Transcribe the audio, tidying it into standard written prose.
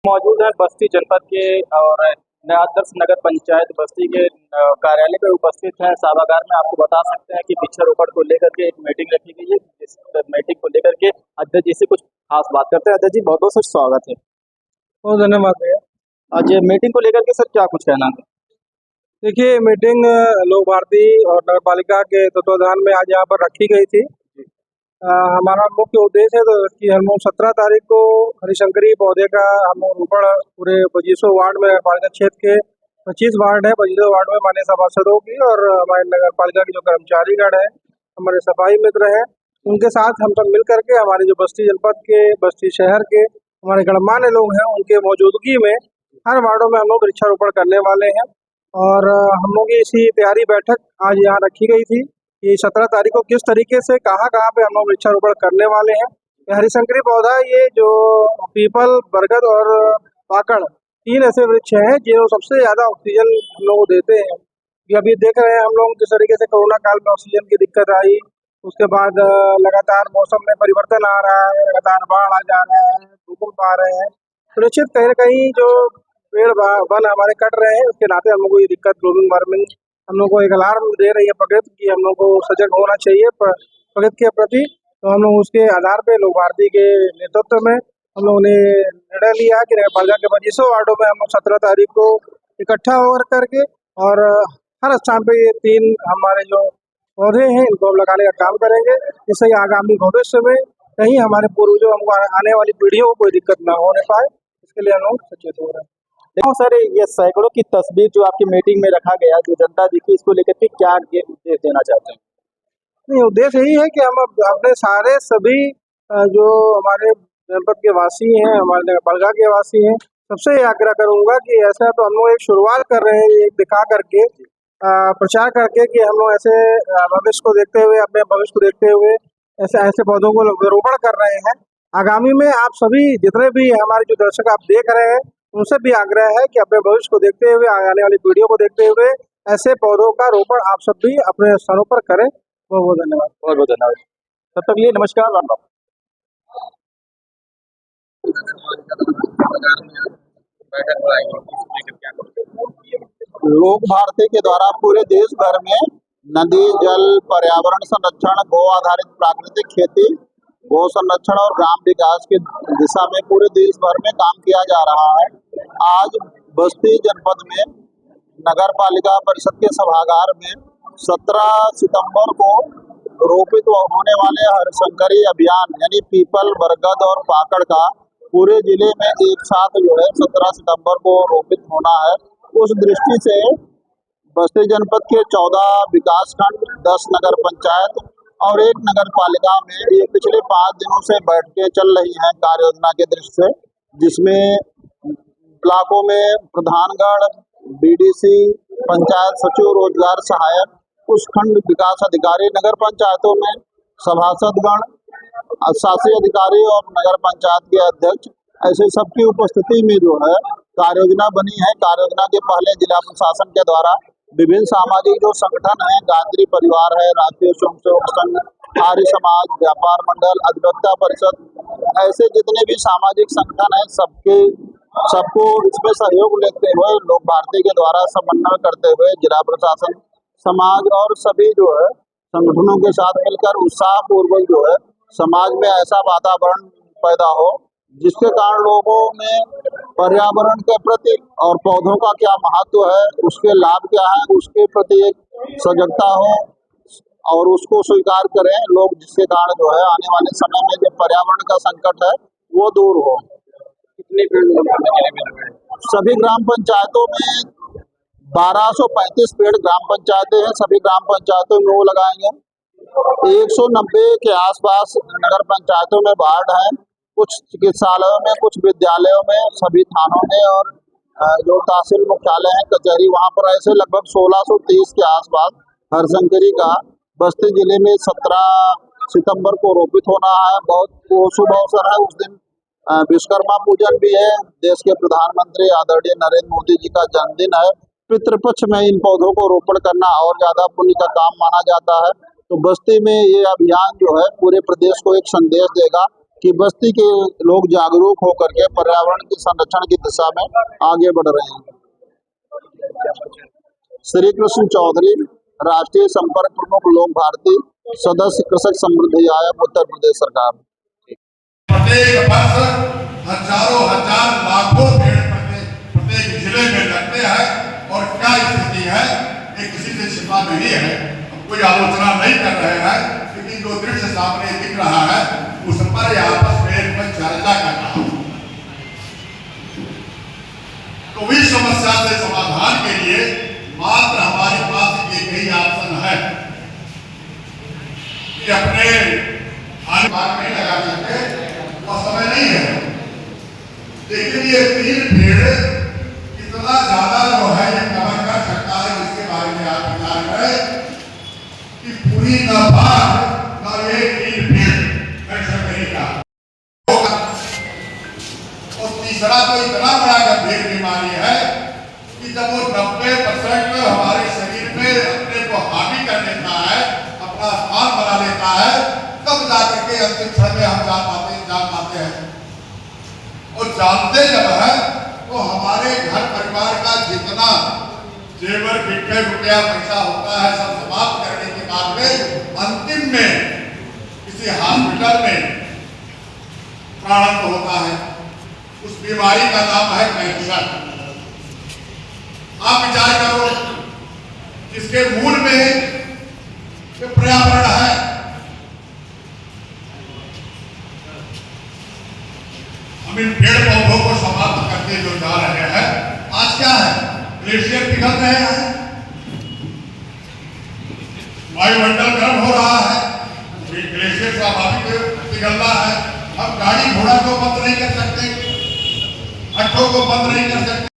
मौजूद है बस्ती जनपद के और आदर्श नगर पंचायत बस्ती के कार्यालय पे उपस्थित हैं सभागार में। आपको बता सकते हैं कि वृक्षारोपण को लेकर के एक मीटिंग रखी गई है। इस मीटिंग को लेकर के अध्यक्ष जी से कुछ खास बात करते हैं। अध्यक्ष जी, बहुत बहुत स्वागत है। बहुत धन्यवाद भैया। आज मीटिंग को लेकर के सर क्या कुछ कहना है? देखिए, मीटिंग लोक भारती और नगर पालिका के तत्वाधान में आज यहाँ पर रखी गई थी। हमारा मुख्य उद्देश्य है कि हम लोग 17 तारीख को हरिशंकरी पौधे का हम लोग रोपण पूरे 25 वार्ड में, नगर पालिका क्षेत्र के 25 वार्ड है, 25 वार्ड में माननीय सभासदों की और हमारे नगर पालिका के जो कर्मचारीगण है, हमारे सफाई मित्र हैं, उनके साथ हम सब मिल करके हमारे जो बस्ती जनपद के, बस्ती शहर के हमारे गणमान्य लोग हैं, उनके मौजूदगी में हर वार्डों में हम लोग वृक्षारोपण करने वाले हैं। और हम लोग की इसी तैयारी बैठक आज यहाँ रखी गई थी कि 17 तारीख को किस तरीके से कहाँ पे हम लोग वृक्षारोपण करने वाले हैं। हरिशंकरी पौधा, ये जो पीपल, बरगद और पाकड़, 3 ऐसे वृक्ष हैं जो सबसे ज़्यादा ऑक्सीजन हम लोग को देते हैं। कि अभी देख रहे हैं हम लोग किस तरीके से कोरोना काल में ऑक्सीजन की दिक्कत आई, उसके बाद लगातार मौसम में परिवर्तन आ रहा है, लगातार बाढ़ आ जा रहा है, भूकंप आ रहे हैं, सुनिश्चित कहीं न कहीं जो पेड़ वन हमारे कट रहे हैं, उसके नाते हम लोग को ये दिक्कत ग्लोबल वार्मिंग हम लोग को एक अलार्म दे रही है प्रकृति की। हम लोग को सजग होना चाहिए प्रकृति के प्रति। तो हम लोग उसके आधार पे लोक भारती के नेतृत्व में हम लोगों ने निर्णय लिया कि नगर पालिका के 25 वार्डों में हम लोग 17 तारीख को इकट्ठा होकर करके और हर स्थान पे ये 3 हमारे जो पौधे हैं इनको हम लगाने का काम करेंगे, जिससे आगामी भविष्य में कहीं हमारे पूर्वजों हमको आने वाली पीढ़ियों को कोई दिक्कत ना होने पाए, इसके लिए हम लोग सचेत हो रहे हैं। देखो सर, ये सैकड़ों की तस्वीर जो आपकी मीटिंग में रखा गया, जो जनता दिखी, इसको लेकर के क्या उद्देश्य देना चाहते हैं? नहीं, उद्देश्य यही है कि हम अपने सारे सभी जो हमारे जनपद के वासी हैं, हमारे नगर पालिका के वासी हैं, सबसे आग्रह करूंगा कि ऐसा तो हम लोग एक शुरुआत कर रहे हैं, एक दिखा करके प्रचार करके कि हम लोग ऐसे भविष्य को देखते हुए, अपने भविष्य को देखते हुए ऐसे पौधों को रोपण कर रहे हैं। आगामी में आप सभी जितने भी हमारे जो दर्शक आप देख रहे हैं, उनसे भी आग्रह है कि अपने भविष्य को देखते हुए, आने वाली पीढ़ियों को देखते हुए ऐसे पौधों का रोपण आप सब भी अपने स्थानों पर करें। बहुत बहुत धन्यवाद। बहुत बहुत धन्यवाद। तब तक लिए नमस्कार। लोक भारती के द्वारा पूरे देश भर में नदी जल पर्यावरण संरक्षण, गो आधारित प्राकृतिक खेती, गो संरक्षण और ग्राम विकास की दिशा में पूरे देश भर में काम किया जा रहा है। आज बस्ती जनपद में नगर पालिका परिषद के सभागार में 17 सितंबर को रोपित होने वाले हरिशंकरी अभियान यानी पीपल, बरगद और पाकड़ का पूरे जिले में एक साथ जो है 17 सितंबर को रोपित होना है। उस दृष्टि से बस्ती जनपद के 14 विकास खंड, 10 नगर पंचायत और 1 नगर पालिका में ये पिछले 5 दिनों से बैठकें चल रही हैं कार्य योजना के दृष्टि से, जिसमें ब्लॉकों में प्रधानगढ़, बीडीसी, पंचायत सचिव, रोजगार सहायक, उस खंड विकास अधिकारी, नगर पंचायतों में सभासदगण, शासी अधिकारी और नगर पंचायत के अध्यक्ष, ऐसे सबकी उपस्थिति में जो है कार्य योजना बनी है। कार्य योजना के पहले जिला प्रशासन के द्वारा विभिन्न सामाजिक जो संगठन है, गायत्री परिवार है, राष्ट्रीय स्वयंसेवक संघ, आर्य समाज, व्यापार मंडल, अधिवक्ता परिषद, ऐसे जितने भी सामाजिक संगठन है सबको इसमें सहयोग लेते हुए लोक भारती के द्वारा समन्वय करते हुए जिला प्रशासन, समाज और सभी जो है संगठनों के साथ मिलकर उत्साह पूर्वक जो है समाज में ऐसा वातावरण पैदा हो जिसके कारण लोगों में पर्यावरण के प्रति और पौधों का क्या महत्व है, उसके लाभ क्या है, उसके प्रति एक सजगता हो और उसको स्वीकार करें लोग, जिसके कारण जो है आने वाले समय में जो पर्यावरण का संकट है वो दूर हो। कितने पेड़ सभी ग्राम पंचायतों में 1235 पेड़ ग्राम पंचायतें हैं, सभी ग्राम पंचायतों में वो लगाएंगे। 190 के आसपास नगर पंचायतों में वार्ड हैं, कुछ चिकित्सालयों में, कुछ विद्यालयों में, सभी थानों में और जो तहसील मुख्यालय है, कचहरी, वहां पर ऐसे लगभग 1630 के आसपास हरिशंकरी का बस्ती जिले में 17 सितंबर को रोपित होना है। बहुत शुभ अवसर है। उस दिन विश्वकर्मा पूजन भी है, देश के प्रधानमंत्री आदरणीय नरेंद्र मोदी जी का जन्मदिन है। पितृपक्ष में इन पौधों को रोपण करना और ज्यादा पुण्य का काम माना जाता है। तो बस्ती में ये अभियान जो है पूरे प्रदेश को एक संदेश देगा कि बस्ती के लोग जागरूक होकर के पर्यावरण के संरक्षण की दिशा में आगे बढ़ रहे हैं। श्री कृष्ण चौधरी, राष्ट्रीय संपर्क प्रमुख, लोक भारती, सदस्य, कृषक समृद्धि आयोग, उत्तर प्रदेश सरकार। प्रत्येक वर्ष हजारों हजार लाखों पेड़ प्रत्येक जिले में लगते हैं और क्या स्थिति है ये किसी से छिपा नहीं है। कोई आलोचना नहीं कर रहे हैं, लेकिन जो दृश्य सामने दिख रहा है उस पर आपस में चर्चा कर रहा हूं। तो इस समस्या से समाधान के लिए मात्र हमारे पास एक ही ऑप्शन है कि अपने आने बात नहीं लगा सकते, वो समय नहीं है। लेकिन ये 3 पेड़ इतना ज्यादा जो है ये कवर कर सकता है, जिसके बारे में आप विचार करें कि पूरी न बात न ये 3 पेड़ कर सकते का। और तीसरा तो इतना बड़ा गंभीर बीमारी है कि जब वो 90% हमारे शरीर में अपने को हावी कर लेता है, अपना स्थान बना लेता है, तब जाकर के अंतिम क्षण में हम जान पाते हैं। और जानते जब है तो हमारे घर परिवार का जितना जेवर बिक्के रुपया पैसा होता है सब समाप्त करने के बाद में अंतिम में किसी हॉस्पिटल में प्रारंभ होता है। उस बीमारी का नाम है कैंसर। आप विचार करो, जिसके मूल में पर्यावरण है। हम इन पेड़ पौधों को समाप्त करते जो जा रहे हैं, आज क्या है, ग्लेशियर पिघल रहे हैं, वायुमंडल गर्म हो रहा है, ग्लेशियर स्वाभाविक पिघलना है। हम गाड़ी घोड़ा को बंद नहीं कर सकते, अट्ठों को बंद नहीं कर सकते।